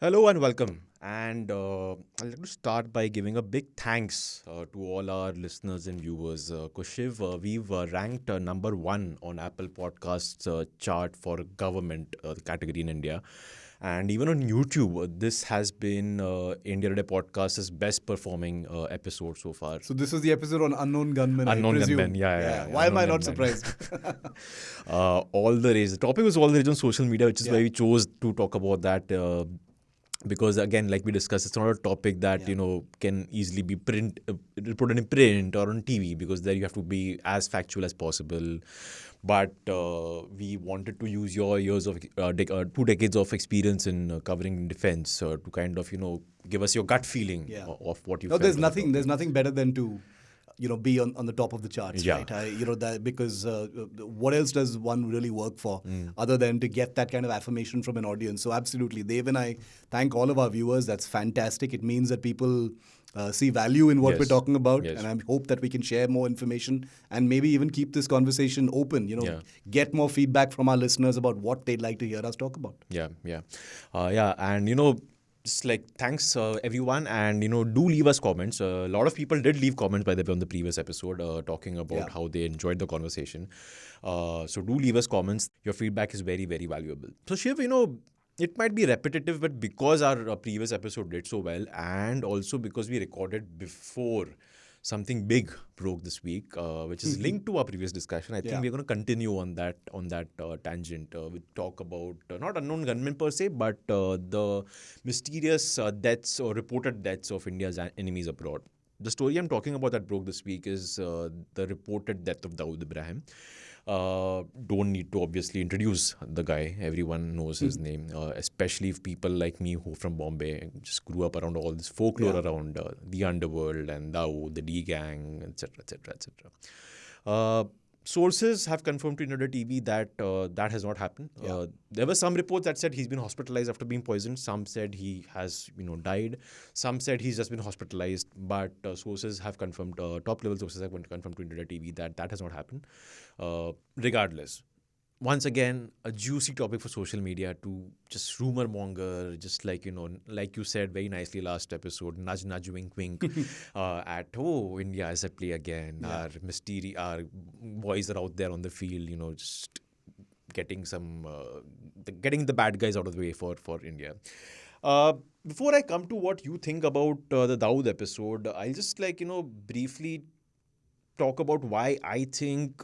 Hello and welcome. And I'd like to start by giving a big thanks to all our listeners and viewers. Because Shiv, we've ranked number one on Apple Podcasts chart for government category in India. And even on YouTube, this has been India Today Podcast's best performing episode so far. So this is the episode on unknown gunmen, I Unknown presume. gunmen, yeah. Why am I Unknown not gunmen. surprised? All the rage. The topic was all the rage on social media, which is Yeah. why we chose to talk about that. Because again, like we discussed, it's not a topic that can easily be reported in print or on TV, because there you have to be as factual as possible. But we wanted to use your years of 2 decades of experience in covering defense to kind of give us your gut feeling Yeah. of what you. No, felt there's on the nothing. topic. There's nothing better than to, be on the top of the charts, Yeah. right? That because what else does one really work for other than to get that kind of affirmation from an audience? So absolutely, Dev and I thank all of our viewers. That's fantastic. It means that people see value in what Yes. we're talking about, Yes. and I hope that we can share more information and maybe even keep this conversation open. Yeah. Get more feedback from our listeners about what they'd like to hear us talk about. Yeah. And just like thanks everyone, and do leave us comments. A lot of people did leave comments, by the way, on the previous episode talking about Yeah. how they enjoyed the conversation. So do leave us comments. Your feedback is very, very valuable. So Shiv, it might be repetitive, but because our previous episode did so well, and also because we recorded before something big broke this week, which is linked to our previous discussion. I think Yeah. we're going to continue on that tangent. We talk about not unknown gunmen per se, but the mysterious deaths or reported deaths of India's enemies abroad. The story I'm talking about that broke this week is the reported death of Dawood Ibrahim. Don't need to obviously introduce the guy. Everyone knows his name, especially if people like me who from Bombay just grew up around all this folklore around the underworld and Dawood, the D gang, etc., etc., etc. Sources have confirmed to India TV that that has not happened. There were some reports that said he's been hospitalized after being poisoned. Some said he has, died. Some said he's just been hospitalized. But sources have confirmed, top-level sources have confirmed to India TV that that has not happened. Regardless, once again, a juicy topic for social media to just rumor monger, just like, like you said very nicely last episode, nudge, nudge, wink, wink, India is at play again. Our boys are out there on the field, just getting getting the bad guys out of the way for India. Before I come to what you think about the Dawood episode, I'll just briefly talk about why I think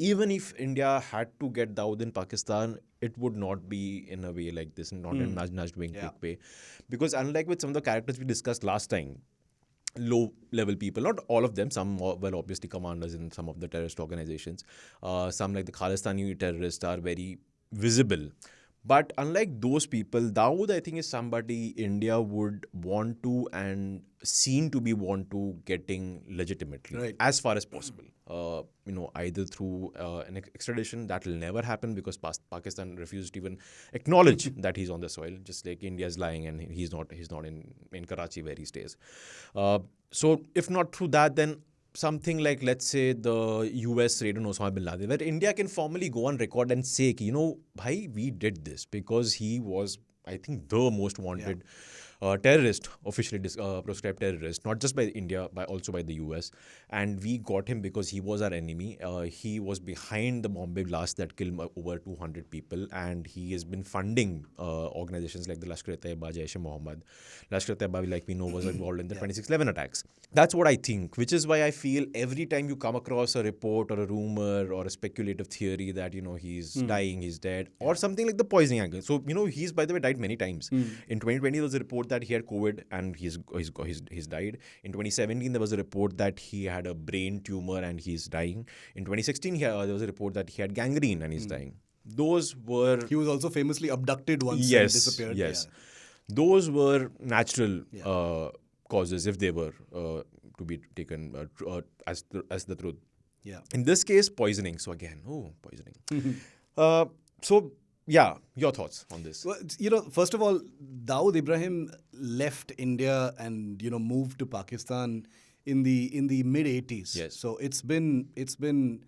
even if India had to get Dawood in Pakistan, it would not be in a way like this, not in a nudge, wink, Yeah. quick way. Because unlike with some of the characters we discussed last time, low-level people, not all of them, some were obviously commanders in some of the terrorist organizations. Some like the Khalistani terrorists are very visible. But unlike those people, Dawood, I think, is somebody India would want to and seen to be want to getting legitimately Right. as far as possible. Either through an extradition. That will never happen because Pakistan refused to even acknowledge that he's on the soil. Just like India is lying and he's not in Karachi where he stays. So if not through that, then something like, let's say, the US raid on Osama bin Laden, where India can formally go on record and say, bhai, we did this because he was, I think, the most wanted terrorist, officially proscribed terrorist, not just by India, but also by the US. And we got him because he was our enemy. He was behind the Bombay blast that killed over 200 people. And he has been funding organizations like the Lashkar-e-Taiba, Jaish-e-Mohammed. Lashkar-e-Taiba, like we know, was involved in the 26/11 attacks. That's what I think, which is why I feel every time you come across a report or a rumor or a speculative theory that, he's dying, he's dead, or something like the poisoning angle. So, he's, by the way, died many times. In 2020, there was a report that he had COVID and he's died. In 2017, there was a report that he had a brain tumor and he's dying. In 2016, there was a report that he had gangrene and he's dying. Those were... He was also famously abducted once and Yes, disappeared. yes. Yeah. Those were natural causes if they were to be taken as the truth. Yeah. In this case, poisoning. So again, poisoning. Your thoughts on this? Well, first of all, Dawood Ibrahim left India and moved to Pakistan in the mid 80s. Yes. So it's been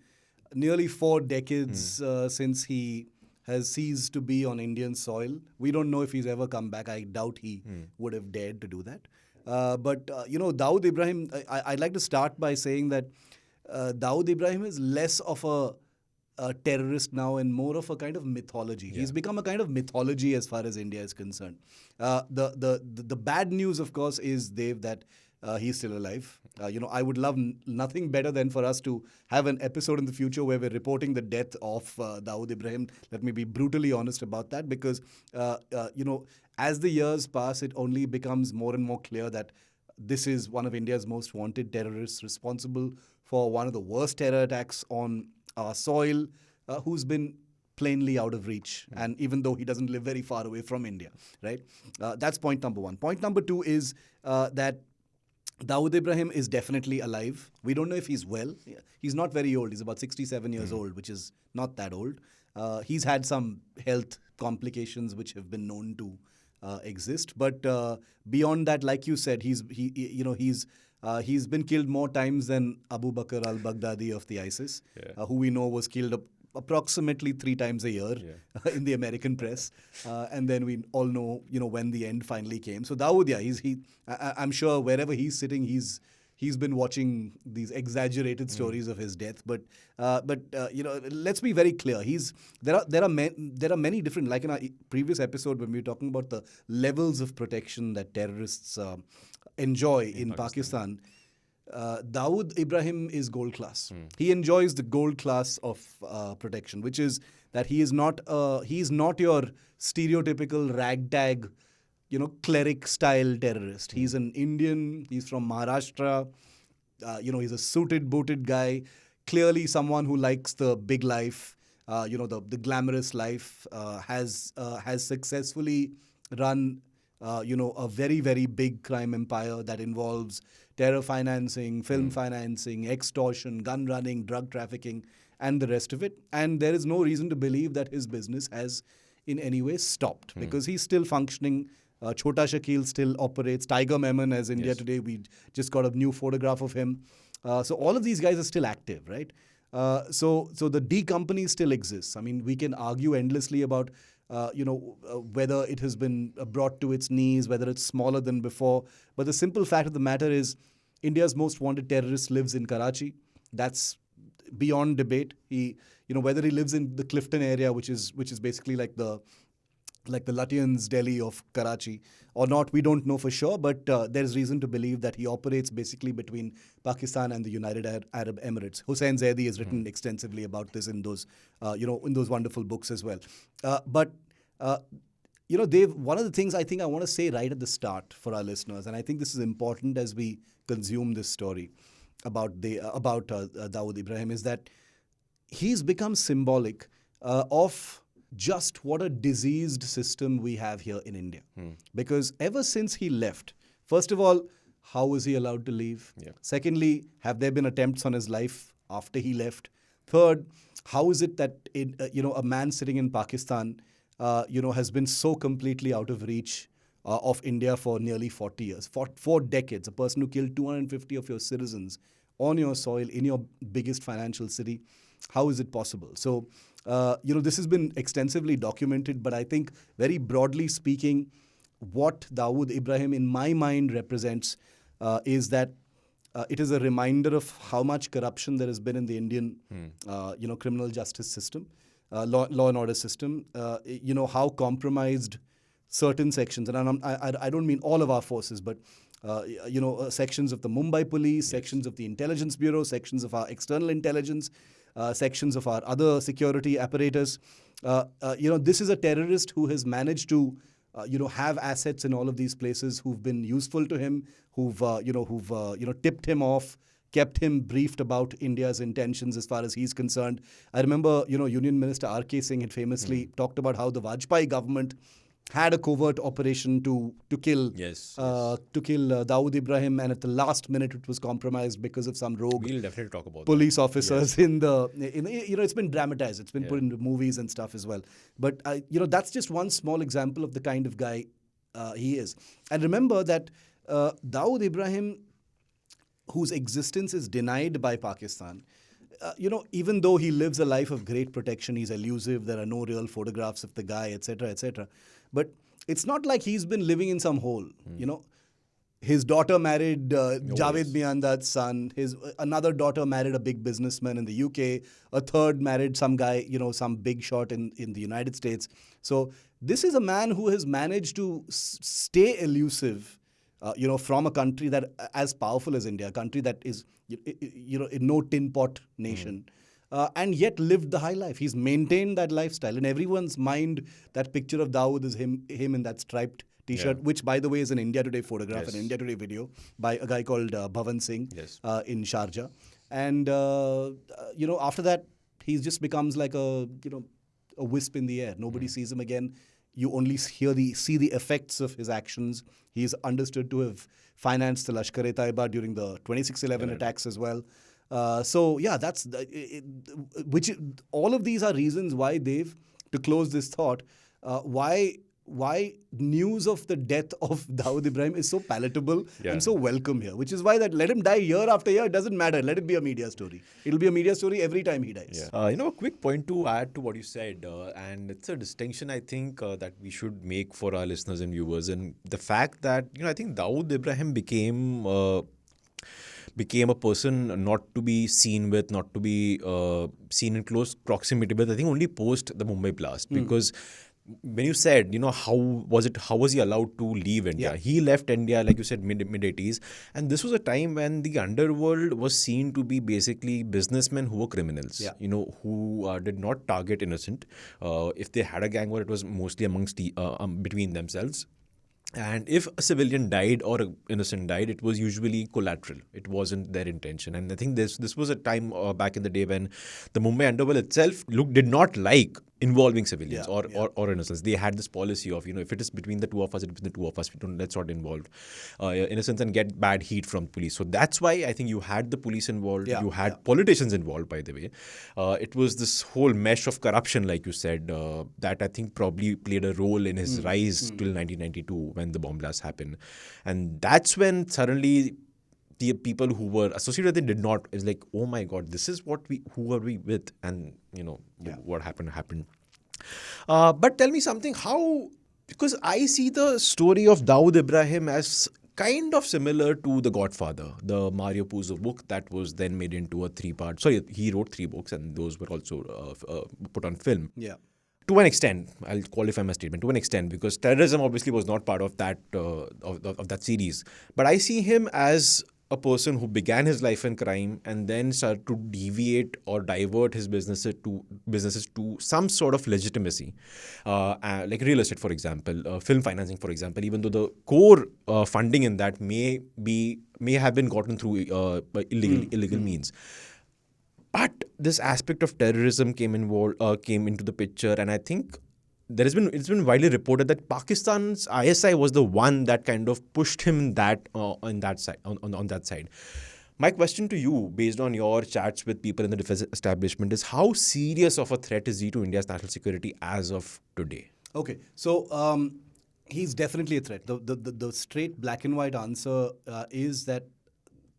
nearly 4 decades since he has ceased to be on Indian soil. We don't know if he's ever come back. I doubt he would have dared to do that. But Dawood Ibrahim, I'd like to start by saying that Dawood Ibrahim is less of a terrorist now and more of a kind of mythology. Yeah. He's become a kind of mythology as far as India is concerned. The bad news, of course, is, Dev, that he's still alive. I would love nothing better than for us to have an episode in the future where we're reporting the death of Dawood Ibrahim. Let me be brutally honest about that, because as the years pass, it only becomes more and more clear that this is one of India's most wanted terrorists, responsible for one of the worst terror attacks on our soil, who's been plainly out of reach, and even though he doesn't live very far away from India, right? That's point number one. Point number two is that Dawood Ibrahim is definitely alive. We don't know if he's well. He's not very old. He's about 67 years old, which is not that old. He's had some health complications which have been known to exist. But beyond that, like you said, he's been killed more times than Abu Bakr al-Baghdadi of the ISIS, who we know was killed approximately 3 times a year in the American press, and then we all know when the end finally came. So Dawood, I'm sure wherever he's sitting, he's been watching these exaggerated stories of his death. But let's be very clear. There are many different, like in our previous episode when we were talking about the levels of protection that terrorists enjoy in Pakistan. Dawood Ibrahim is gold class. He enjoys the gold class of protection, which is that he's not your stereotypical ragtag, cleric style terrorist. He's an Indian. He's from Maharashtra. He's a suited, booted guy. Clearly, someone who likes the big life. The glamorous life. Has successfully run a very, very big crime empire that involves terror financing, film financing, extortion, gun running, drug trafficking, and the rest of it. And there is no reason to believe that his business has in any way stopped, because he's still functioning. Chota Shakil still operates. Tiger Memon, as India Today, we just got a new photograph of him. So all of these guys are still active, right? So the D company still exists. I mean, we can argue endlessly about whether it has been brought to its knees, whether it's smaller than before. But the simple fact of the matter is, India's most wanted terrorist lives in Karachi. That's beyond debate. Whether he lives in the Clifton area, which is basically like the Lutyens' Delhi of Karachi, or not, we don't know for sure. But there's reason to believe that he operates basically between Pakistan and the United Arab Emirates. Hussain Zaidi has written extensively about this in those wonderful books as well. Dave, one of the things I think I want to say right at the start for our listeners, and I think this is important as we consume this story about Dawood Ibrahim, is that he's become symbolic of just what a diseased system we have here in India. Because ever since he left, first of all, how was he allowed to leave? Secondly, have there been attempts on his life after he left? Third, how is it that a man sitting in Pakistan has been so completely out of reach of India for nearly 40 years, for 4 decades, a person who killed 250 of your citizens on your soil in your biggest financial city? How is it possible? So, this has been extensively documented, but I think very broadly speaking, what Dawood Ibrahim in my mind represents is that it is a reminder of how much corruption there has been in the Indian, criminal justice system, law and order system, how compromised certain sections, and I don't mean all of our forces, but sections of the Mumbai police, sections of the intelligence bureau, sections of our external intelligence, sections of our other security apparatus. This is a terrorist who has managed to, have assets in all of these places, who've been useful to him, who've tipped him off, kept him briefed about India's intentions as far as he's concerned. I remember, Union Minister R.K. Singh had famously talked about how the Vajpayee government had a covert operation to kill Dawood Ibrahim, and at the last minute it was compromised because of some rogue We'll definitely talk about police officers in it's been dramatized, it's been put into movies and stuff as well. But that's just one small example of the kind of guy he is. And remember that Dawood Ibrahim, whose existence is denied by Pakistan, even though he lives a life of great protection, he's elusive. There are no real photographs of the guy, etc., etc. But it's not like he's been living in some hole. His daughter married Javed Miandar's son. His another daughter married a big businessman in the UK. A third married some guy, some big shot in the United States. So this is a man who has managed to stay elusive, from a country that as powerful as India, a country that is, no tin pot nation. And yet lived the high life. He's maintained that lifestyle. In everyone's mind, that picture of Dawood is him in that striped T-shirt, which, by the way, is an India Today photograph, an India Today video by a guy called Bhavan Singh in Sharjah. And, after that, he just becomes like a wisp in the air. Nobody sees him again. You only see the effects of his actions. He's understood to have financed the Lashkar-e-Taiba during the 26/11 attacks as well. That's all of these are reasons why, Dave, to close this thought, why news of the death of Dawood Ibrahim is so palatable and so welcome here, which is why that let him die year after year, it doesn't matter. Let it be a media story. It'll be a media story every time he dies. A quick point to add to what you said, and it's a distinction I think that we should make for our listeners and viewers, and the fact that, I think Dawood Ibrahim became a person not to be seen with, not to be seen in close proximity with, I think only post the Mumbai blast. Because when you said, how was he allowed to leave India? He left India, like you said, mid-80s. And this was a time when the underworld was seen to be basically businessmen who were criminals, who did not target innocent. If they had a gang war, it was mostly amongst between themselves. And if a civilian died or an innocent died, it was usually collateral. It wasn't their intention. And I think this was a time back in the day when the Mumbai underworld itself did not like involving civilians or innocents. They had this policy of, if it is between the two of us, let's not involve innocents and get bad heat from police. So that's why I think you had the police involved. You had politicians involved, by the way. It was this whole mesh of corruption, like you said, that I think probably played a role in his rise till 1992 when the bomb blast happened. And that's when suddenly the people who were associated with it did not, it's like, oh my God, this is who are we with? And, what happened. But tell me something, because I see the story of Dawood Ibrahim as kind of similar to The Godfather, the Mario Puzo book that was then made into a 3-part. Sorry, he wrote 3 books and those were also put on film. Yeah. To an extent, I'll qualify my statement, to an extent, because terrorism obviously was not part of that of that series. But I see him as a person who began his life in crime and then started to deviate or divert his businesses to some sort of legitimacy, like real estate, for example, film financing, for example. Even though the core funding in that may have been gotten through illegal means. But this aspect of terrorism came into the picture, and I think it's been widely reported that Pakistan's ISI was the one that kind of pushed him on that side. My question to you, based on your chats with people in the defense establishment, is how serious of a threat is he to India's national security as of today? Okay, so he's definitely a threat. The straight black and white answer is that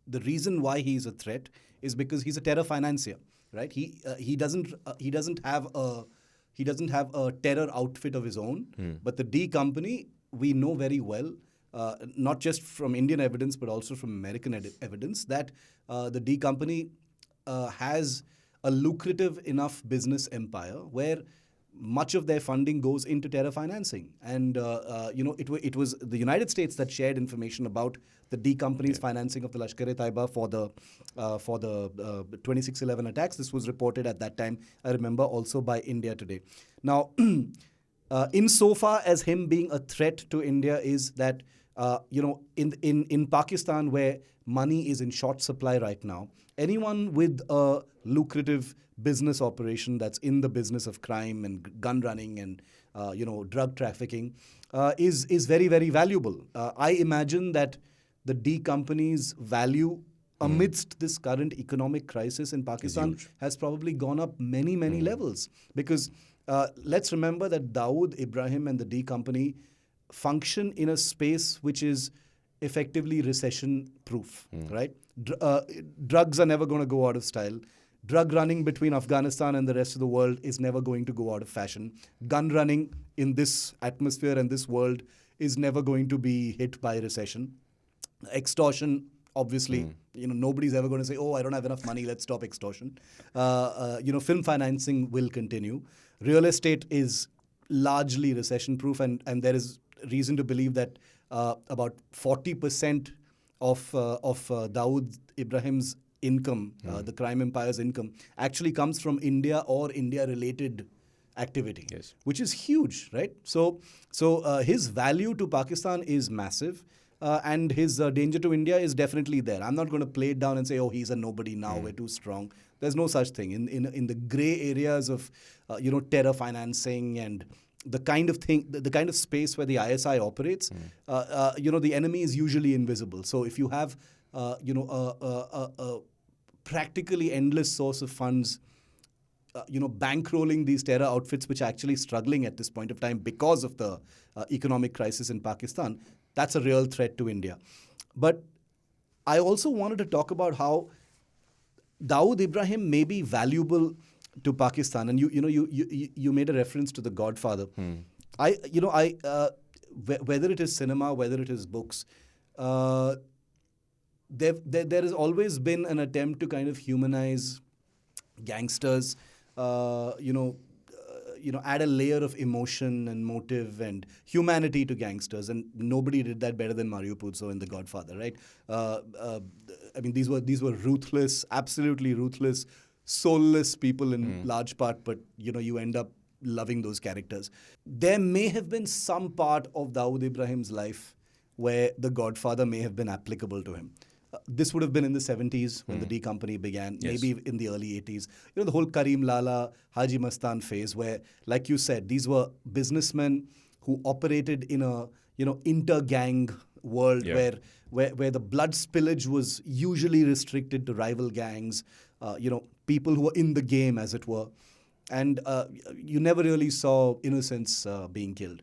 the reason why he's a threat is because he's a terror financier, right? He doesn't have a terror outfit of his own, but the D company, we know very well, not just from Indian evidence but also from American evidence, that the D company has a lucrative enough business empire where much of their funding goes into terror financing. And, it was the United States that shared information about the D company's financing of the Lashkar-e-Taiba for the 26/11 attacks. This was reported at that time, I remember, also by India Today. Now, insofar as him being a threat to India is that, in Pakistan, where money is in short supply right now, anyone with a lucrative business operation that's in the business of crime and gun running and drug trafficking is very, very valuable. I imagine that the D company's value amidst this current economic crisis in Pakistan has probably gone up many, many levels. Because let's remember that Dawood Ibrahim and the D company function in a space which is effectively recession-proof, right? Drugs are never going to go out of style. Drug running between Afghanistan and the rest of the world is never going to go out of fashion. Gun running in this atmosphere and this world is never going to be hit by recession. Extortion, obviously, nobody's ever going to say, oh, I don't have enough money, let's stop extortion. Film financing will continue. Real estate is largely recession-proof, and there is reason to believe that about 40% of Dawood Ibrahim's income, the crime empire's income, actually comes from India or India-related activity, which is huge, right? So his value to Pakistan is massive. And his danger to India is definitely there. I'm not going to play it down and say, oh, he's a nobody now, we're too strong. There's no such thing. In the grey areas of, terror financing and the kind of space where the ISI operates, the enemy is usually invisible. So if you have, a practically endless source of funds, bankrolling these terror outfits which are actually struggling at this point of time because of the economic crisis in Pakistan, that's a real threat to India. But I also wanted to talk about how Dawood Ibrahim may be valuable to Pakistan, and you made a reference to The Godfather. Whether it is cinema, whether it is books, there has always been an attempt to kind of humanize gangsters, add a layer of emotion and motive and humanity to gangsters, and nobody did that better than Mario Puzo in The Godfather, right? These were ruthless, absolutely ruthless, soulless people in large part, but you end up loving those characters. There may have been some part of Dawood Ibrahim's life where The Godfather may have been applicable to him. This would have been in the 70s when the D Company began, maybe in the early 80s. The whole Karim Lala, Haji Mastan phase where, like you said, these were businessmen who operated in a, inter-gang world where the blood spillage was usually restricted to rival gangs, people who were in the game, as it were. And you never really saw innocents being killed.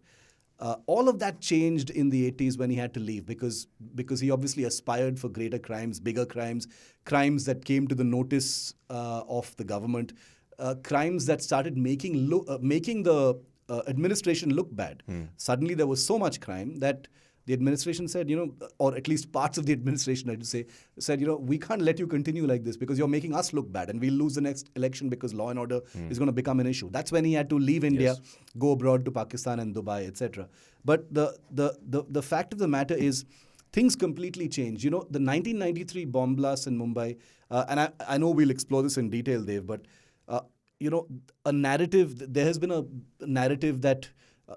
All of that changed in the 80s when he had to leave because he obviously aspired for greater crimes, bigger crimes that came to the notice of the government, crimes that started making the administration look bad. Suddenly there was so much crime that the administration said, or at least parts of the administration, I should say, said, we can't let you continue like this because you're making us look bad and we'll lose the next election because law and order is going to become an issue. That's when he had to leave India, go abroad to Pakistan and Dubai, etc. But the fact of the matter is things completely changed. The 1993 bomb blast in Mumbai, and I know we'll explore this in detail, Dave, but, a narrative, there has been a narrative that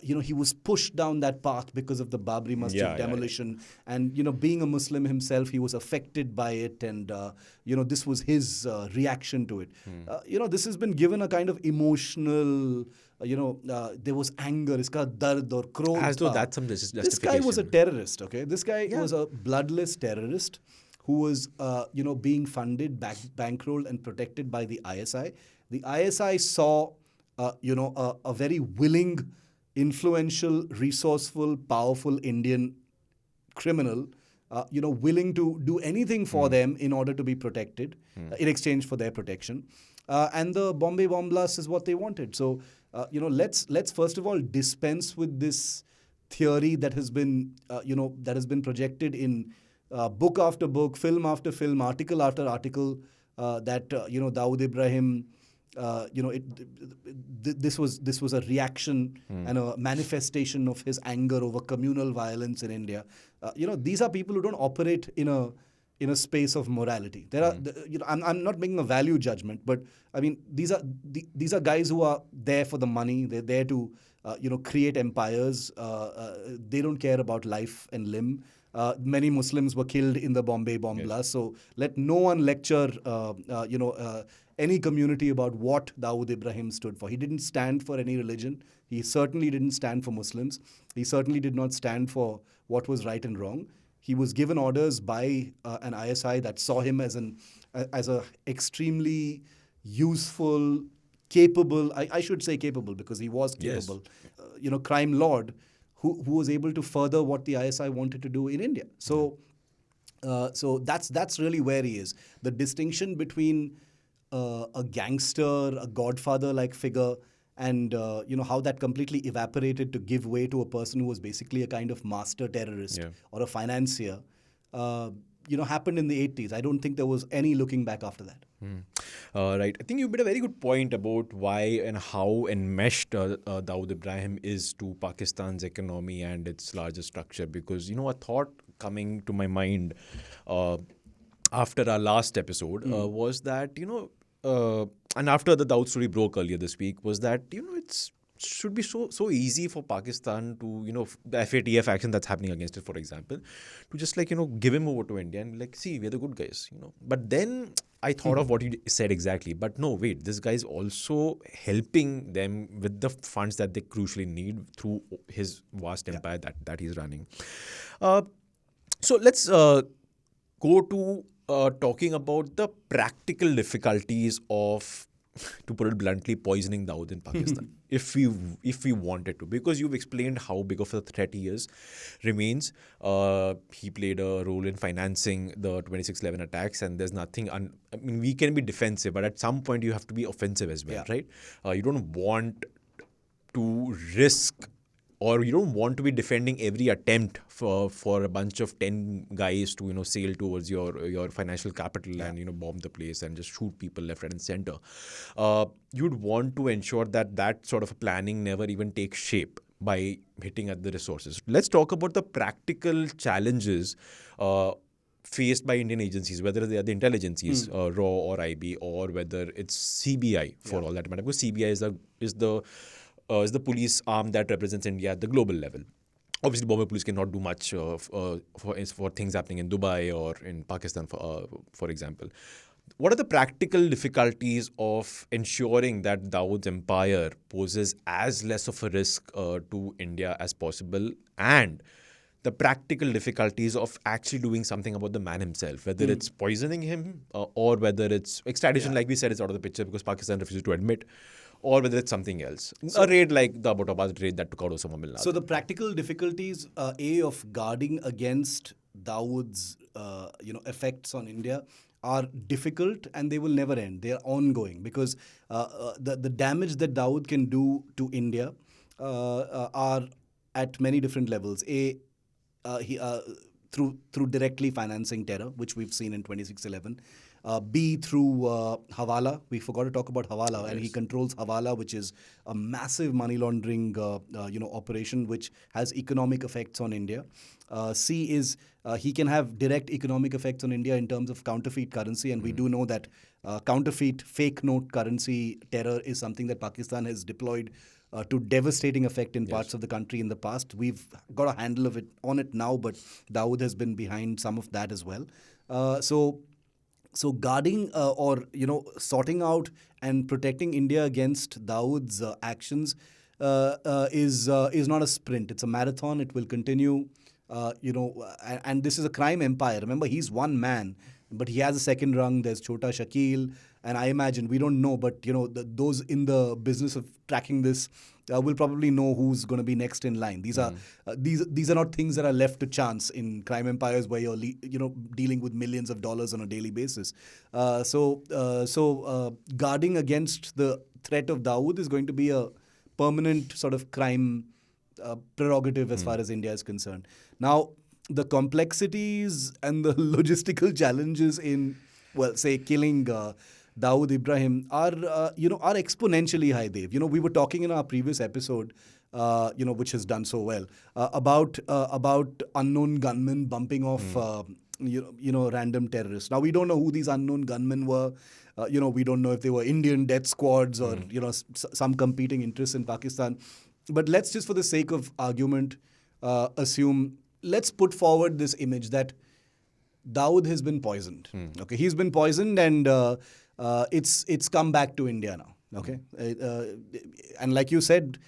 he was pushed down that path because of the Babri Masjid demolition. And, being a Muslim himself, he was affected by it. And, this was his reaction to it. This has been given a kind of emotional, there was anger, iska dard or krodh. As though that's some justification. This guy was a terrorist, okay? This guy was a bloodless terrorist who was, being funded, bankrolled and protected by the ISI. The ISI saw, a very willing, influential, resourceful, powerful Indian criminal, willing to do anything for them in order to be protected, in exchange for their protection. And the Bombay bomb blast is what they wanted. So, let's first of all dispense with this theory that has been, projected in book after book, film after film, article after article, that, Dawood Ibrahim, this was a reaction and a manifestation of his anger over communal violence in India. These are people who don't operate in a space of morality. There are, I'm not making a value judgment, but I mean these are guys who are there for the money. They're there to create empires. They don't care about life and limb. Many Muslims were killed in the Bombay bomb blast. So let no one lecture, any community about what Dawood Ibrahim stood for. He didn't stand for any religion. He certainly didn't stand for Muslims. He certainly did not stand for what was right and wrong. He was given orders by an ISI that saw him as a extremely useful, capable. I should say capable because he was capable. Crime lord who was able to further what the ISI wanted to do in India. So that's really where he is. The distinction between a gangster, a godfather-like figure, and how that completely evaporated to give way to a person who was basically a kind of master terrorist or a financier, happened in the 80s. I don't think there was any looking back after that. Right. I think you made a very good point about why and how enmeshed Dawood Ibrahim is to Pakistan's economy and its larger structure. Because, a thought coming to my mind after our last episode was that, and after the Dawood story broke earlier this week, was that, it's should be so easy for Pakistan to, the FATF action that's happening against it, for example, to just give him over to India and see, we're the good guys, But then I thought of what you said exactly. But no, wait, this guy is also helping them with the funds that they crucially need through his vast empire that he's running. So let's go to talking about the practical difficulties of, to put it bluntly, poisoning Dawood in Pakistan, if we wanted to, because you've explained how big of a threat he remains. He played a role in financing the 26/11 attacks, and there's nothing. We can be defensive, but at some point you have to be offensive as well, right? You don't want to risk, or you don't want to be defending every attempt for a bunch of 10 guys to sail towards your financial capital and bomb the place and just shoot people left, right, and center. You'd want to ensure that sort of planning never even takes shape by hitting at the resources. Let's talk about the practical challenges faced by Indian agencies, whether they are the intelligences, RAW or IB, or whether it's CBI for all that matter. Because CBI is the police arm that represents India at the global level. Obviously, Bombay police cannot do much for things happening in Dubai or in Pakistan, for example. What are the practical difficulties of ensuring that Dawood's empire poses as less of a risk to India as possible, and the practical difficulties of actually doing something about the man himself, whether it's poisoning him or whether it's extradition, like we said, it's out of the picture because Pakistan refuses to admit, or whether it's something else. A raid like the Abbottabad raid that took out Osama bin Laden. So the practical difficulties, of guarding against Dawood's, effects on India are difficult, and they will never end. They are ongoing, because the damage that Dawood can do to India are at many different levels. Through directly financing terror, which we've seen in 26/11. B, through Hawala. We forgot to talk about Hawala, and he controls Hawala, which is a massive money laundering operation, which has economic effects on India. C is he can have direct economic effects on India in terms of counterfeit currency, and we do know that counterfeit fake note currency terror is something that Pakistan has deployed to devastating effect in parts of the country in the past. We've got a handle of it on it now, but Dawood has been behind some of that as well. So guarding or sorting out and protecting India against Dawood's actions is not a sprint. It's a marathon. It will continue. And this is a crime empire. Remember, he's one man, but he has a second rung. There's Chota Shakil, and I imagine, we don't know, but those in the business of tracking this will probably know who's going to be next in line. These are not things that are left to chance in crime empires where you're dealing with millions of dollars on a daily basis. So guarding against the threat of Dawood is going to be a permanent sort of crime prerogative as far as India is concerned. Now, the complexities and the logistical challenges in, say, killing Dawood Ibrahim are exponentially high, Dev. We were talking in our previous episode, which has done so well, about unknown gunmen bumping off, random terrorists. Now, we don't know who these unknown gunmen were. We don't know if they were Indian death squads or, some competing interests in Pakistan. But let's just, for the sake of argument, assume, let's put forward this image that Dawood has been poisoned. Okay, he's been poisoned, and it's come back to India now. Okay, and like you said,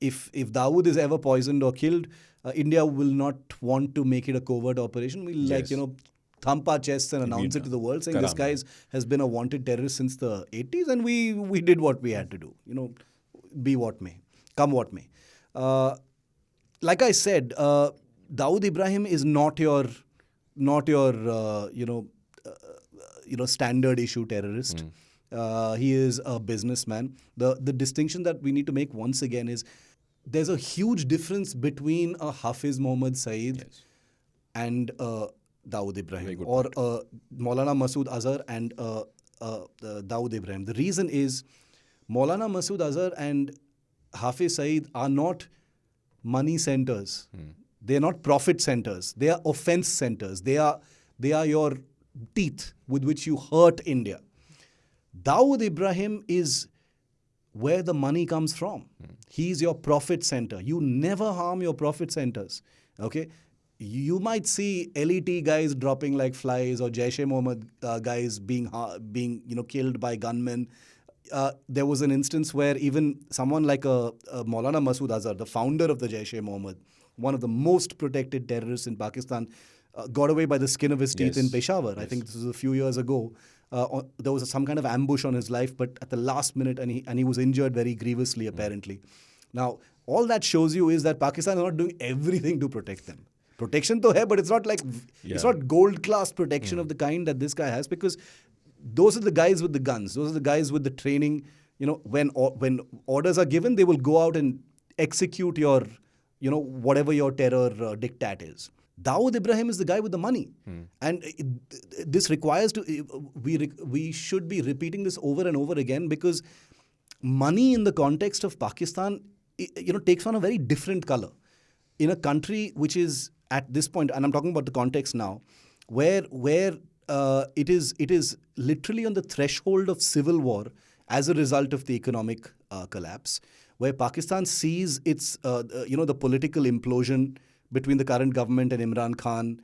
if Dawood is ever poisoned or killed, India will not want to make it a covert operation. We'll thump our chests and announce it to the world, saying this guy has been a wanted terrorist since the 80s, and we did what we had to do. Be what may, come what may. Like I said, Dawood Ibrahim is not your standard issue terrorist. He is a businessman. The distinction that we need to make once again is there's a huge difference between a Hafiz Muhammad Saeed Yes. and Dawood Very Ibrahim, good or Maulana Masood Azhar and Dawood Ibrahim. The reason is Maulana Masood Azhar and Hafiz Saeed are not money centers. They are not profit centers. They are offense centers. They are your teeth with which you hurt India. Dawood Ibrahim is where the money comes from. He's your profit center. You never harm your profit centers. Okay? You might see LET guys dropping like flies, or Jaish-e-Mohammed guys being killed by gunmen. There was an instance where even someone like Maulana Masood Azhar, the founder of the Jaish-e-Mohammed, one of the most protected terrorists in Pakistan, got away by the skin of his teeth in Peshawar. I think this was a few years ago. There was some kind of ambush on his life, but at the last minute, and he was injured very grievously, apparently. Now, all that shows you is that Pakistan is not doing everything to protect them. Protection to hai, but it's not like it's not gold class protection of the kind that this guy has, because those are the guys with the guns. Those are the guys with the training. When orders are given, they will go out and execute your, whatever your terror diktat is. Dawood Ibrahim is the guy with the money, and this requires we should be repeating this over and over again, because money in the context of Pakistan, takes on a very different color in a country which is at this point, and I'm talking about the context now, where it is literally on the threshold of civil war as a result of the economic collapse, where Pakistan sees its the political implosion between the current government and Imran Khan,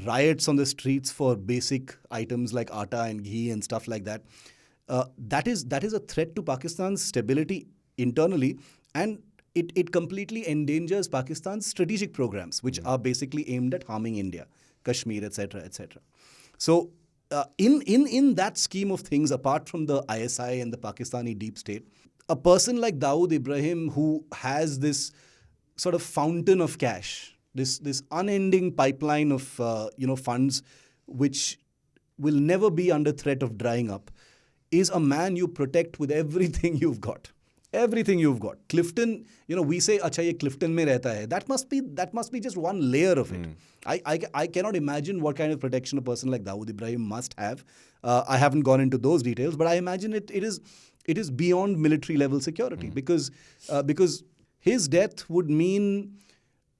riots on the streets for basic items like atta and ghee and stuff like that. That is a threat to Pakistan's stability internally, and it completely endangers Pakistan's strategic programs, which are basically aimed at harming India, Kashmir, etc., etc. So in that scheme of things, apart from the ISI and the Pakistani deep state, a person like Dawood Ibrahim, who has this sort of fountain of cash, this unending pipeline of funds, which will never be under threat of drying up, is a man you protect with everything you've got. Everything you've got. Clifton, we say, acha ye Clifton mein rehta hai. That must be just one layer of it. I cannot imagine what kind of protection a person like Dawood Ibrahim must have. I haven't gone into those details, but I imagine it is beyond military level security, because his death would mean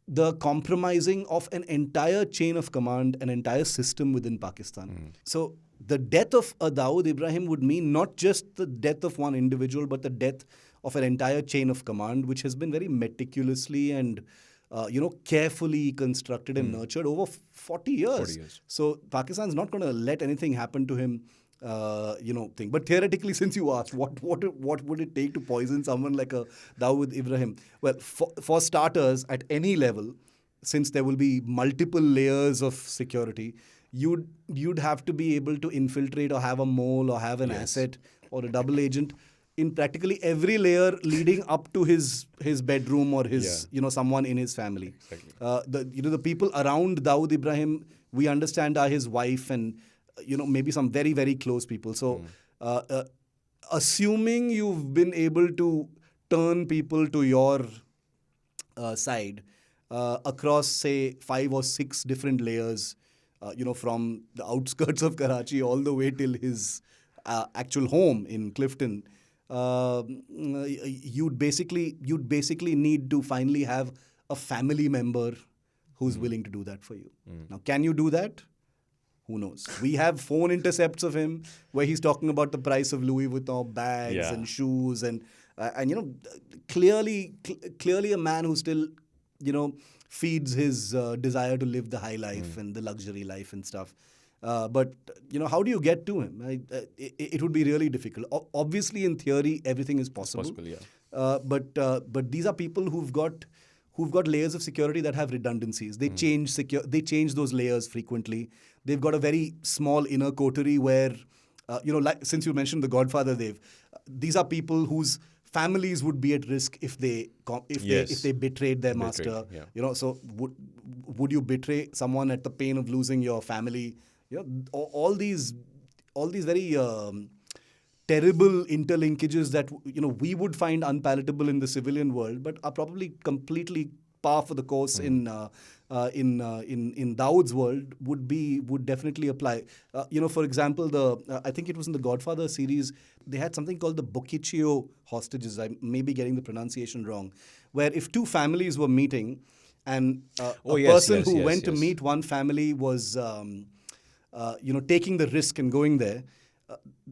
the compromising of an entire chain of command, an entire system within Pakistan. So the death of a Dawood Ibrahim would mean not just the death of one individual, but the death of an entire chain of command, which has been very meticulously and carefully constructed and nurtured over 40 years. 40 years. So Pakistan's not going to let anything happen to him. Thing. But theoretically, since you asked, what would it take to poison someone like a Dawood Ibrahim? Well, for starters, at any level, since there will be multiple layers of security, you'd have to be able to infiltrate or have a mole or have an asset or a double agent in practically every layer leading up to his bedroom or his someone in his family. Exactly. The people around Dawood Ibrahim, we understand, are his wife and maybe some very, very close people. So assuming you've been able to turn people to your side across, say, 5 or 6 different layers, from the outskirts of Karachi all the way till his actual home in Clifton, you'd basically need to finally have a family member who's willing to do that for you. Now, can you do that? Who knows? We have phone intercepts of him where he's talking about the price of Louis Vuitton bags and shoes and clearly a man who still feeds his desire to live the high life and the luxury life and stuff. But how do you get to him? It would be really difficult. Obviously, in theory, everything is possible. It's possible, yeah. But these are people who've got layers of security that have redundancies. They change those layers frequently. They've got a very small inner coterie where, like since you mentioned The Godfather, these are people whose families would be at risk if they betrayed their master. Yeah. So would you betray someone at the pain of losing your family? All these very terrible interlinkages that we would find unpalatable in the civilian world, but are probably completely par for the course in Dawood's world would definitely apply. For example, I think it was in the Godfather series, they had something called the Boccaccio hostages. I may be getting the pronunciation wrong, where if two families were meeting and person who went to meet one family was taking the risk and going there,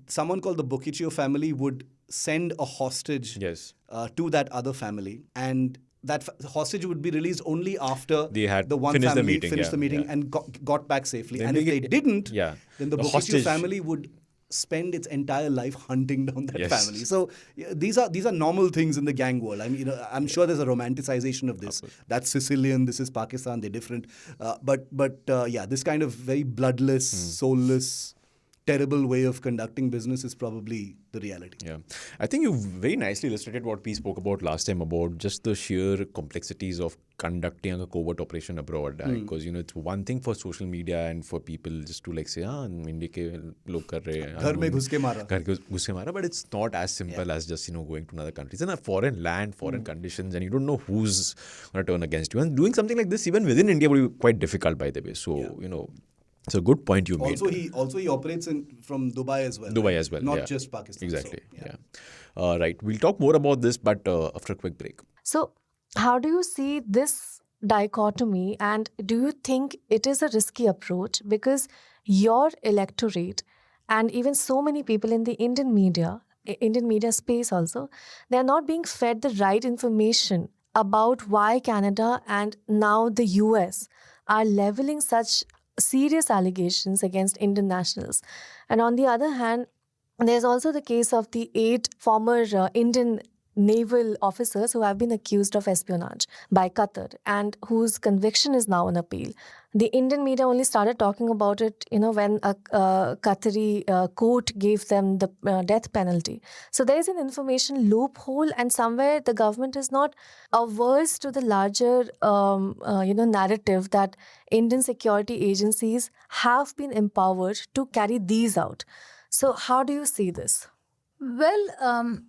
someone called the Boccaccio family would send a hostage to that other family, and that hostage would be released only after they had the one finished family the finished the meeting and got back safely. And if they didn't, then the Boccaccio family would spend its entire life hunting down that family. So these are normal things in the gang world. I mean, I'm sure there's a romanticization of this. That's Sicilian, this is Pakistan, they're different. But this kind of very bloodless, soulless, terrible way of conducting business is probably the reality. Yeah. I think you very nicely illustrated what we spoke about last time about just the sheer complexities of conducting a covert operation abroad. Because, it's one thing for social media and for people just to say, India ke log kar rahe hain. Ghar mein ghus ke mara. But it's not as simple as just, going to another country. It's in a foreign land, foreign conditions, and you don't know who's going to turn against you. And doing something like this, even within India, would be quite difficult, by the way. So, it's a good point you made. Also, he operates from Dubai as well. Dubai as well, not just Pakistan. Exactly. So, right. We'll talk more about this, but after a quick break. So, how do you see this dichotomy, and do you think it is a risky approach? Because your electorate and even so many people in the Indian media space also, they are not being fed the right information about why Canada and now the US are leveling such serious allegations against Indian nationals. And on the other hand, there's also the case of the 8 former Indian naval officers who have been accused of espionage by Qatar and whose conviction is now on appeal. The Indian media only started talking about it, when a Qatari court gave them the death penalty. So there is an information loophole, and somewhere the government is not averse to the larger, narrative that Indian security agencies have been empowered to carry these out. So how do you see this? Well,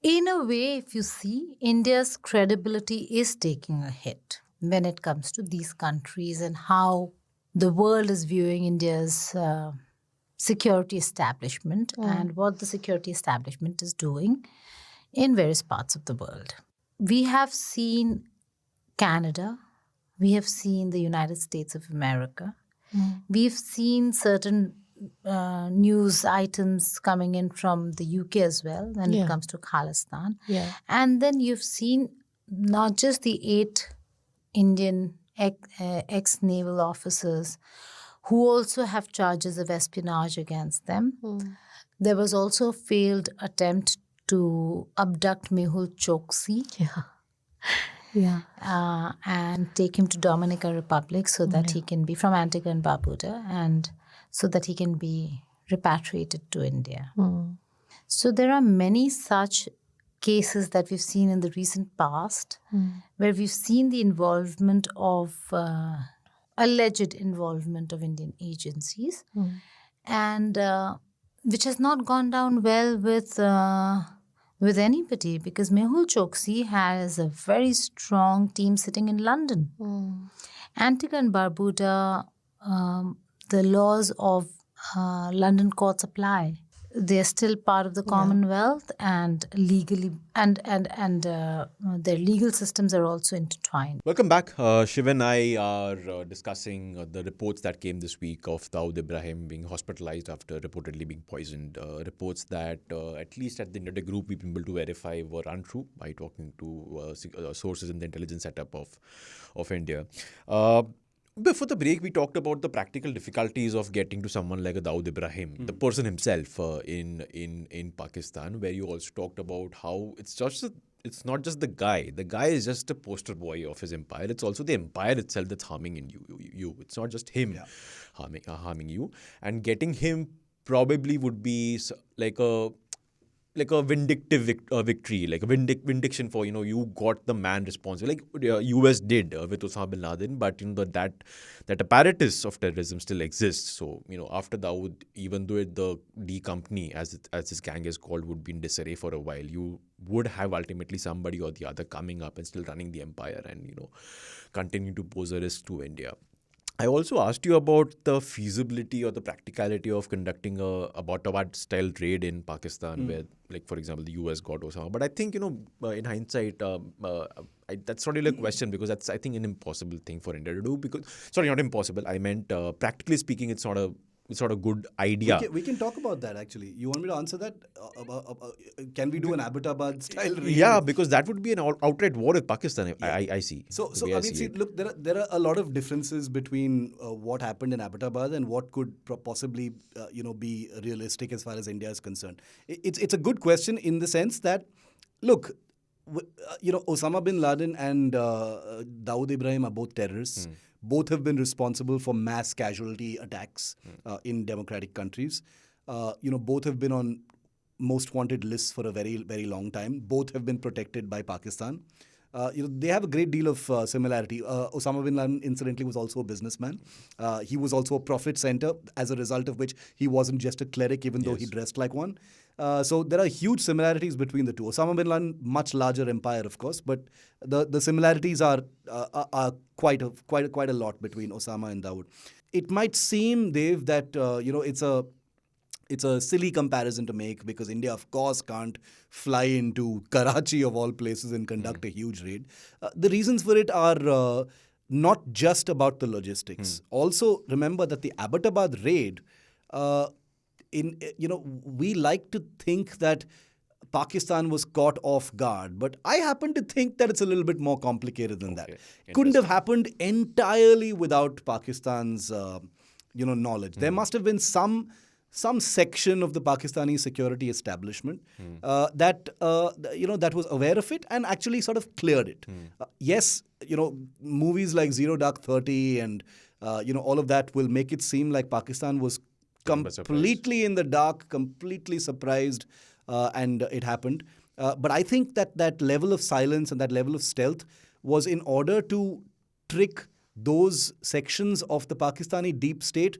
in a way, if you see, India's credibility is taking a hit when it comes to these countries and how the world is viewing India's security establishment and what the security establishment is doing in various parts of the world. We have seen Canada, we have seen the United States of America, we've seen certain news items coming in from the UK as well when it comes to Khalistan. And then you've seen not just the 8 Indian ex-naval officers who also have charges of espionage against them. There was also a failed attempt to abduct Mehul Choksi and take him to Dominican Republic so that he can be from Antigua and Barbuda, and so that he can be repatriated to India. So there are many such cases that we've seen in the recent past where we've seen the involvement of, alleged involvement of Indian agencies and which has not gone down well with anybody, because Mehul Choksi has a very strong team sitting in London. Antigua and Barbuda, the laws of London courts apply. They are still part of the Commonwealth, and legally and their legal systems are also intertwined. Welcome back. Shiv and I are discussing the reports that came this week of Dawood Ibrahim being hospitalized after reportedly being poisoned. Reports that, at least at the India Group, we've been able to verify were untrue by talking to sources in the intelligence setup of India. Before the break, we talked about the practical difficulties of getting to someone like a Dawood Ibrahim, the person himself in Pakistan, where you also talked about how it's not just the guy. The guy is just a poster boy of his empire. It's also the empire itself that's harming in you. It's not just him harming you. And getting him probably would be like a like a vindictive victory, like a vindication for, you got the man responsible, like US did with Osama bin Laden. But that apparatus of terrorism still exists. So after Dawood, even though the D company, as this gang is called, would be in disarray for a while, you would have ultimately somebody or the other coming up and still running the empire and continue to pose a risk to India. I also asked you about the feasibility or the practicality of conducting a Abbottabad style raid in Pakistan, where, like, for example, the US got Osama. But I think, in hindsight, that's not really a question, because that's, I think, an impossible thing for India to do. Because, sorry, not impossible. I meant, practically speaking, it's not a good idea. We can talk about that, actually. You want me to answer that? Can we do an Abbottabad style raid? Yeah, because that would be an outright war with Pakistan. I see. So the way I mean, see, look, there are a lot of differences between what happened in Abbottabad and what could possibly, be realistic as far as India is concerned. It's a good question in the sense that, look, Osama bin Laden and Dawood Ibrahim are both terrorists. Both have been responsible for mass casualty attacks in democratic countries. Both have been on most wanted lists for a very, very long time. Both have been protected by Pakistan. They have a great deal of similarity. Osama bin Laden, incidentally, was also a businessman. He was also a profit center, as a result of which he wasn't just a cleric, even though he dressed like one. So there are huge similarities between the two. Osama bin Laden, much larger empire, of course, but the similarities are quite a lot between Osama and Dawood. It might seem, Dev, that it's a silly comparison to make, because India, of course, can't fly into Karachi, of all places, and conduct a huge raid. The reasons for it are not just about the logistics. Also, remember that the Abbottabad raid, we like to think that Pakistan was caught off guard, but I happen to think that it's a little bit more complicated than that. Couldn't have happened entirely without Pakistan's, knowledge. There must have been some section of the Pakistani security establishment that was aware of it and actually sort of cleared it. Yes, movies like Zero Dark 30 and all of that will make it seem like Pakistan was completely in the dark, completely surprised, and it happened. But I think that level of silence and that level of stealth was in order to trick those sections of the Pakistani deep state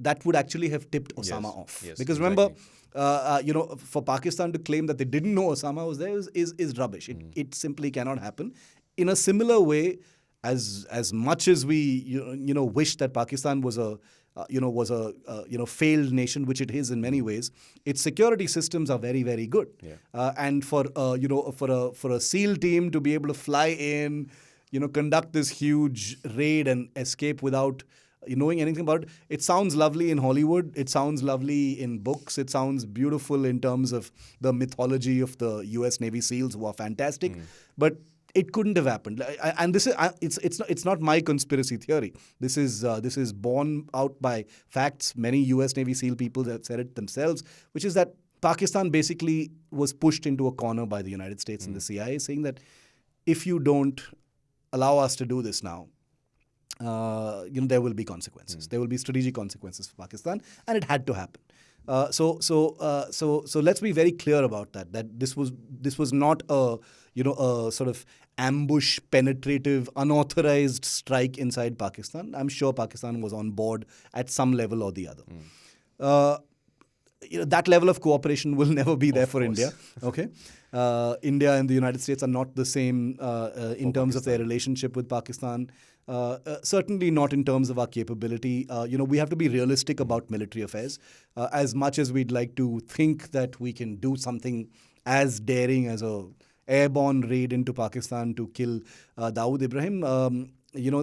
that would actually have tipped Osama off. Yes, because remember, for Pakistan to claim that they didn't know Osama was there is rubbish. It simply cannot happen. In a similar way, as much as we wish that Pakistan was a failed nation, which it is in many ways, its security systems are very, very good. And for a SEAL team to be able to fly in, conduct this huge raid and escape without knowing anything about it, it sounds lovely in Hollywood. It sounds lovely in books. It sounds beautiful in terms of the mythology of the US Navy SEALs, who are fantastic. But it couldn't have happened. And this is it's not my conspiracy theory. This is borne out by facts. Many US Navy SEAL people have said it themselves, which is that Pakistan basically was pushed into a corner by the United States and the CIA, saying that if you don't allow us to do this now, there will be consequences. There will be strategic consequences for Pakistan, and it had to happen. So let's be very clear about that. That this was not a sort of ambush, penetrative, unauthorized strike inside Pakistan. I'm sure Pakistan was on board at some level or the other. That level of cooperation will never be there for India. Okay, India and the United States are not the same in terms of their relationship with Pakistan. Certainly not in terms of our capability. We have to be realistic about military affairs. As much as we'd like to think that we can do something as daring as a airborne raid into Pakistan to kill Dawood Ibrahim,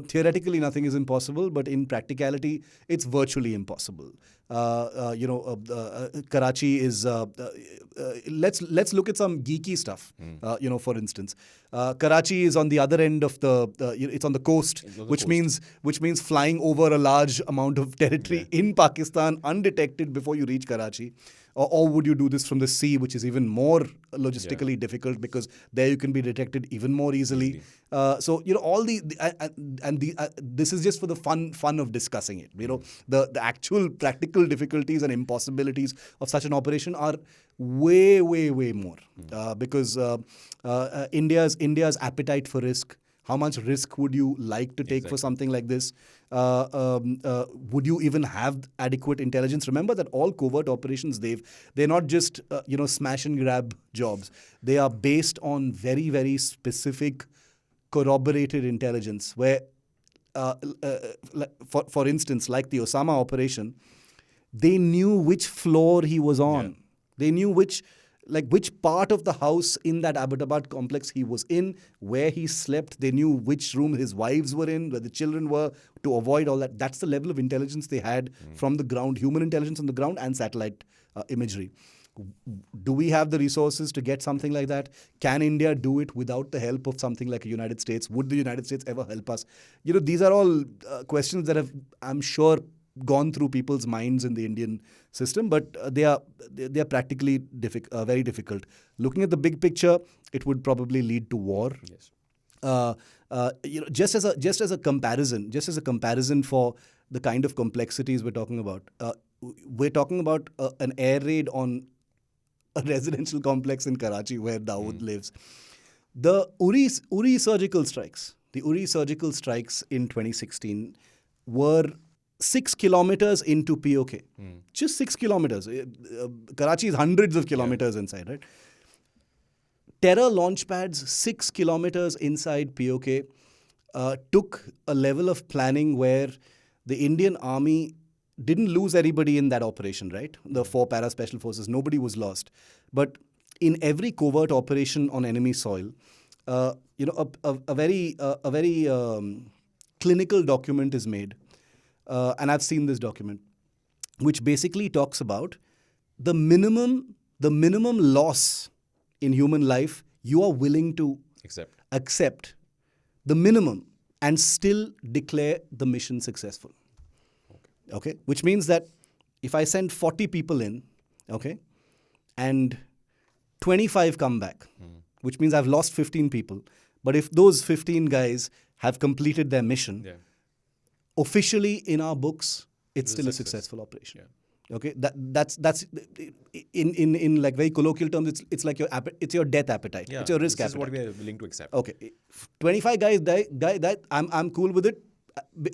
theoretically nothing is impossible, but in practicality, it's virtually impossible. Karachi is. Let's look at some geeky stuff. For instance, Karachi is on the other end of it's on the coast, which means flying over a large amount of territory in Pakistan undetected before you reach Karachi. Or would you do this from the sea, which is even more logistically difficult because there you can be detected even more easily. So all this is just for the fun of discussing it. The actual practical difficulties and impossibilities of such an operation are way more because India's appetite for risk. How much risk would you like to take for something like this? Would you even have adequate intelligence? Remember that all covert operations, they're not just smash and grab jobs. They are based on very, very specific corroborated intelligence. Where, for instance, like the Osama operation, they knew which floor he was on. Yeah. They knew which part of the house in that Abbottabad complex he was in, where he slept. They knew which room his wives were in, where the children were, to avoid all that. That's the level of intelligence they had from the ground, human intelligence on the ground and satellite imagery. Do we have the resources to get something like that? Can India do it without the help of something like the United States? Would the United States ever help us? These are all questions that have, I'm sure, gone through people's minds in the Indian system, but they are practically very difficult. Looking at the big picture, it would probably lead to war. Yes. Just as a comparison for the kind of complexities we're talking about. We're talking about an air raid on a residential complex in Karachi where Dawood lives. The Uri surgical strikes in 2016 were 6 kilometers into POK. Just 6 kilometers. Karachi is hundreds of kilometers inside, right? Terror launch pads 6 kilometers inside POK took a level of planning where the Indian army didn't lose anybody in that operation, right? The 4 para special forces, nobody was lost. But in every covert operation on enemy soil, a very clinical document is made. And I've seen this document, which basically talks about the minimum loss in human life you are willing to accept the minimum and still declare the mission successful. Okay? Which means that if I send 40 people in, okay, and 25 come back, which means I've lost 15 people. But if those 15 guys have completed their mission, officially in our books, it's still a successful operation. Yeah. Okay, that's in like very colloquial terms, it's like it's your death appetite. It's your risk appetite. This is what we are willing to accept. Okay, 25 guys die. I'm cool with it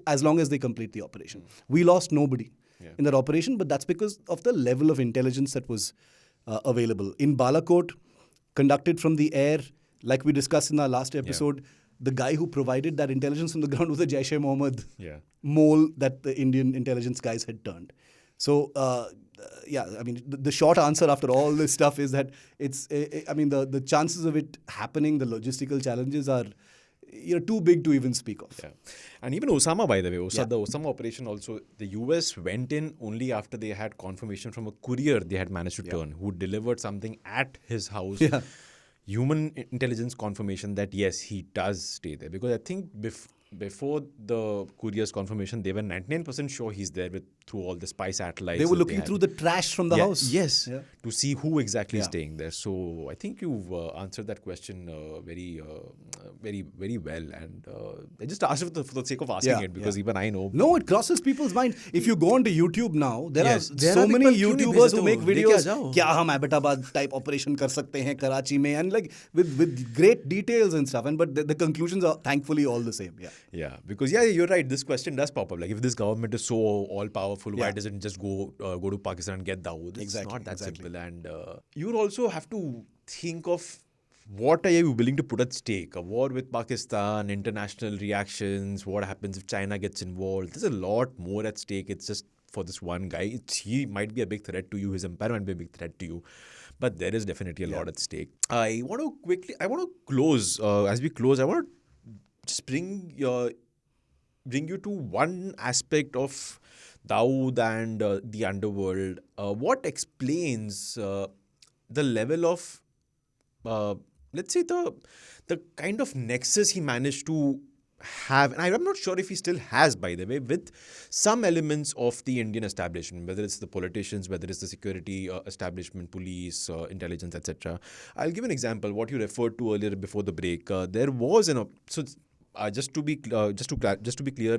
as long as they complete the operation. We lost nobody in that operation, but that's because of the level of intelligence that was available. In Balakot, conducted from the air, like we discussed in our last episode, the guy who provided that intelligence from the ground was the Jaish-e-Mohammed mole that the Indian intelligence guys had turned. So, I mean, the short answer after all this stuff is that the chances of it happening, the logistical challenges are too big to even speak of. Yeah. And even Osama, by the way, the Osama operation also, the US went in only after they had confirmation from a courier they had managed to turn, who delivered something at his house. Yeah. Human intelligence confirmation that yes, he does stay there. Because I think before the courier's confirmation, they were 99% sure he's there through all the spy satellites. They were looking through the trash from the house. Yes, to see who exactly is staying there. So I think you've answered that question very well. And I just asked it for the sake of asking it because even I know. No, it crosses people's mind. If you go onto YouTube now, there are so many YouTubers who make videos. Kya hum Abbottabad type operation kar sakte hain Karachi mein, and like with great details and stuff. And but the conclusions are thankfully all the same. Yeah, because you're right. This question does pop up. Like, if this government is so all powerful, why doesn't it just go to Pakistan and get Dawood? It's not that simple. And you also have to think of what are you willing to put at stake? A war with Pakistan, international reactions. What happens if China gets involved? There's a lot more at stake. It's just for this one guy. He might be a big threat to you. His empire might be a big threat to you. But there is definitely a lot at stake. I want to close. As we close, I want to just bring you to one aspect of Dawood and the underworld. What explains the level of, let's say, the kind of nexus he managed to have, and I'm not sure if he still has, by the way, with some elements of the Indian establishment, whether it's the politicians, whether it's the security establishment, police, intelligence, etc. I'll give an example. What you referred to earlier before the break, there was just to be clear,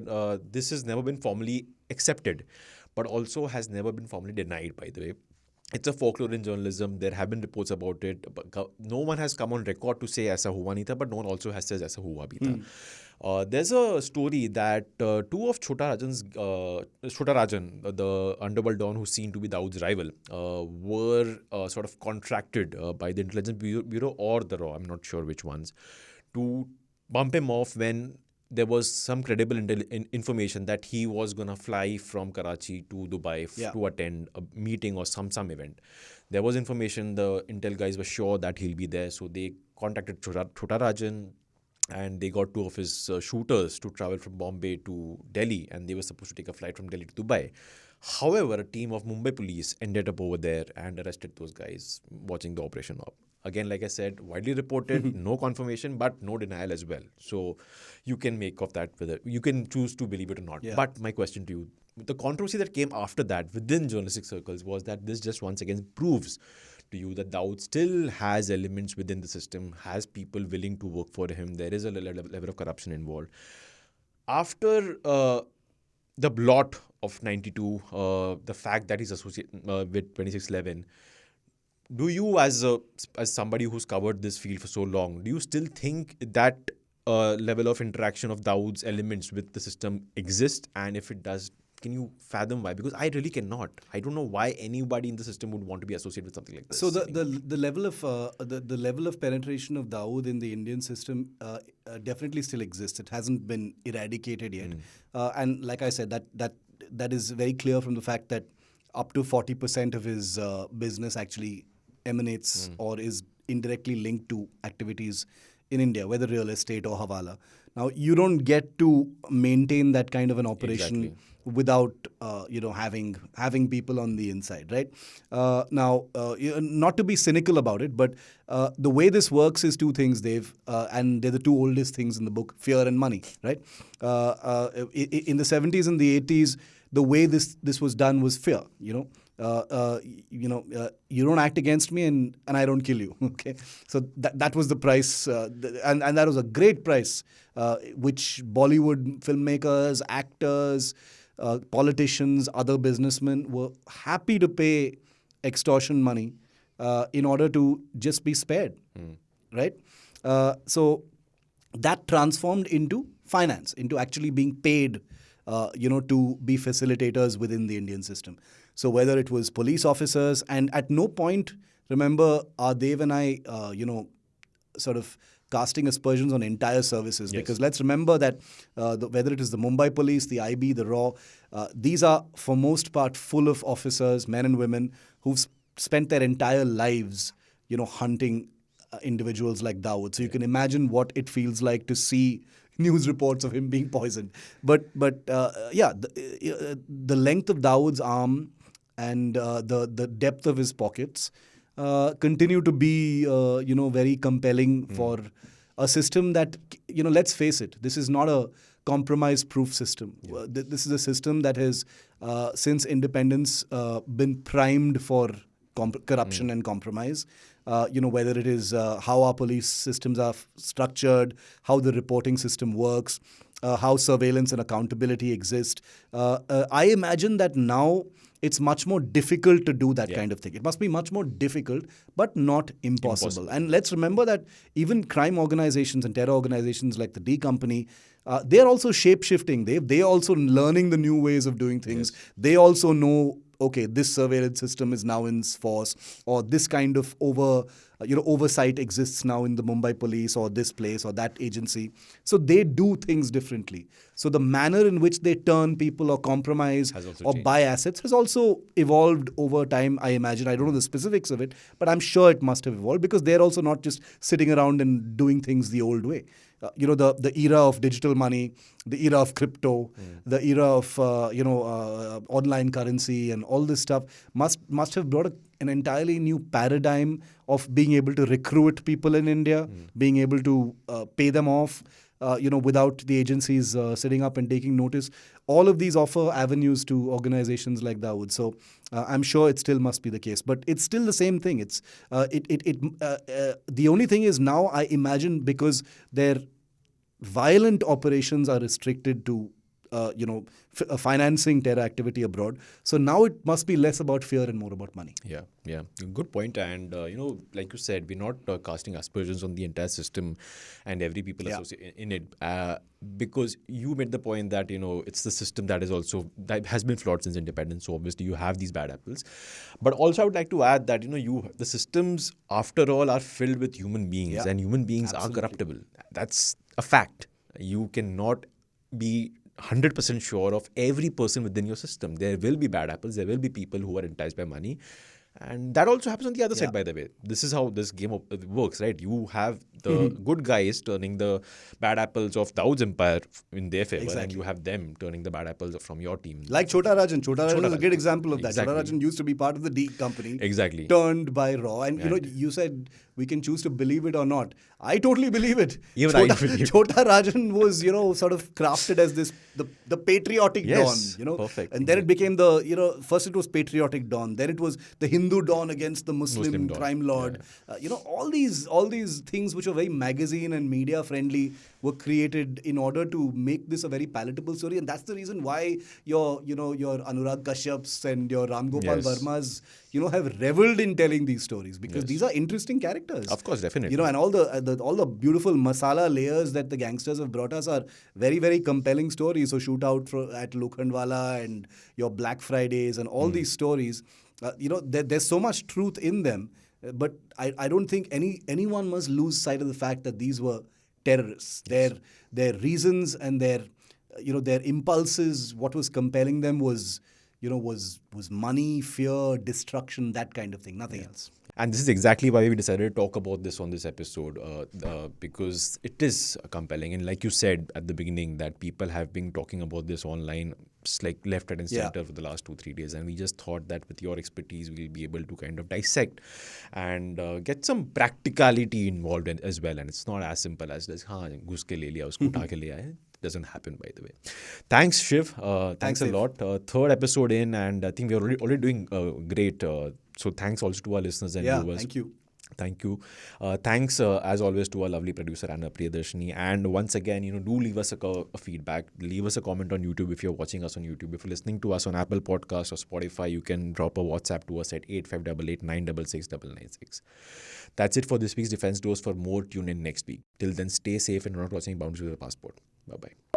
this has never been formally accepted, but also has never been formally denied, by the way. It's a folklore in journalism. There have been reports about it. But no one has come on record to say aisa hua nahi tha, but no one also has said aisa hua bhi tha. There's a story that two of Chota Rajan, the underworld don who's seen to be Dawood's rival, were sort of contracted by the intelligence bureau or the RAW, I'm not sure which ones, to bump him off when there was some credible information that he was going to fly from Karachi to Dubai to attend a meeting or some event. There was information, the intel guys were sure that he'll be there, so they contacted Chota Rajan and they got two of his shooters to travel from Bombay to Delhi, and they were supposed to take a flight from Delhi to Dubai. However, a team of Mumbai police ended up over there and arrested those guys watching the operation up. Again, like I said, widely reported, no confirmation, but no denial as well. So you can make of that whether you can choose to believe it or not. Yeah. But my question to you, the controversy that came after that within journalistic circles was that this just once again proves to you that Dawood still has elements within the system, has people willing to work for him. There is a level of corruption involved. After the blot of 92, the fact that he's associated with 2611, do you, as somebody who's covered this field for so long, do you still think that level of interaction of Dawood's elements with the system exists? And if it does, can you fathom why? Because I really cannot. I don't know why anybody in the system would want to be associated with something like this. So the level of the level of penetration of Dawood in the Indian system definitely still exists. It hasn't been eradicated yet. And like I said, that is very clear from the fact that up to 40% of his business actually emanates or is indirectly linked to activities in India, whether real estate or Hawala. Now, you don't get to maintain that kind of an operation without having people on the inside, right? Now, not to be cynical about it, but the way this works is two things, Dave, and they're the two oldest things in the book: fear and money, right? In the 70s and the 80s, the way this was done was fear. You don't act against me and I don't kill you. Okay, so that was the price, and that was a great price, which Bollywood filmmakers, actors, politicians, other businessmen were happy to pay extortion money in order to just be spared, right? So that transformed into finance, into actually being paid, to be facilitators within the Indian system. So whether it was police officers, and at no point, remember, Dev and I, sort of casting aspersions on entire services. Yes. Because let's remember that whether it is the Mumbai police, the IB, the RAW, these are for most part full of officers, men and women, who've spent their entire lives, hunting individuals like Dawood. So you can imagine what it feels like to see news reports of him being poisoned. But the length of Dawood's arm and the depth of his pockets continue to be very compelling for a system that, let's face it, this is not a compromise-proof system. Yeah. This is a system that has since independence been primed for corruption and compromise. Whether it is how our police systems are structured, how the reporting system works, how surveillance and accountability exist. I imagine that now it's much more difficult to do that kind of thing. It must be much more difficult, but not impossible. And let's remember that even crime organizations and terror organizations like the D Company, they're also shape-shifting. They're also learning the new ways of doing things. Yes. They also know, okay, this surveillance system is now in force, or this kind of oversight exists now in the Mumbai police or this place or that agency. So they do things differently. So the manner in which they turn people or compromise or buy assets has also evolved over time, I imagine. I don't know the specifics of it, but I'm sure it must have evolved because they're also not just sitting around and doing things the old way. The era of digital money, the era of crypto, the era of online currency and all this stuff must have brought an entirely new paradigm of being able to recruit people in India, being able to pay them off, without the agencies sitting up and taking notice. All of these offer avenues to organizations like Dawood. So I'm sure it still must be the case. But it's still the same thing. The only thing is now I imagine because their violent operations are restricted to financing terror activity abroad. So now it must be less about fear and more about money. Yeah. Good point. And, like you said, we're not casting aspersions on the entire system and every people associated in it. Because you made the point that, it's the system that has been flawed since independence. So obviously you have these bad apples. But also I would like to add that, the systems, after all, are filled with human beings. And human beings are corruptible. That's a fact. You cannot be 100% sure of every person within your system. There will be bad apples. There will be people who are enticed by money. And that also happens on the other side, by the way. This is how this game works, right? You have the good guys turning the bad apples of Dawood's empire in their favor, and you have them turning the bad apples from your team. Like Chota Rajan. Chota Rajan is a great example of that. Exactly. Chota Rajan used to be part of the D company. Exactly. Turned by Raw. And, you said we can choose to believe it or not. I totally believe it. Even I believe. Chota Rajan was, sort of crafted as this, the patriotic Don, Perfect. And then it became first it was patriotic Don. Then it was the Hindu Don against the Muslim crime lord. All these things which are very magazine and media friendly were created in order to make this a very palatable story. And that's the reason why your Anurag Kashyaps and your Ram Gopal Vermas, have reveled in telling these stories because these are interesting characters. Of course, definitely. And all the beautiful masala layers that the gangsters have brought us are very, very compelling stories. So Shootout at Lokhandwala and your Black Fridays and all these stories, there's so much truth in them. But I don't think anyone must lose sight of the fact that these were terrorists. Their reasons and their impulses, what was compelling them was money, fear, destruction, that kind of thing, nothing else. And this is exactly why we decided to talk about this on this episode, because it is compelling. And like you said at the beginning, that people have been talking about this online, like left, right, and center for the last 2-3 days. And we just thought that with your expertise, we'll be able to kind of dissect and get some practicality involved as well. And it's not as simple as just, ghus ke le liya, usko utha ke le aaya. Doesn't happen, by the way. Thanks, Shiv. Thanks a lot. Third episode in, and I think we're already doing great. So thanks also to our listeners and viewers. Thank you. Thanks, as always, to our lovely producer, Anna Priyadarshini. And once again, do leave us a feedback. Leave us a comment on YouTube if you're watching us on YouTube. If you're listening to us on Apple Podcasts or Spotify, you can drop a WhatsApp to us at 8588 966 996. That's it for this week's Defense Dose. For more, tune in next week. Till then, stay safe and not crossing boundaries with a passport. Bye-bye.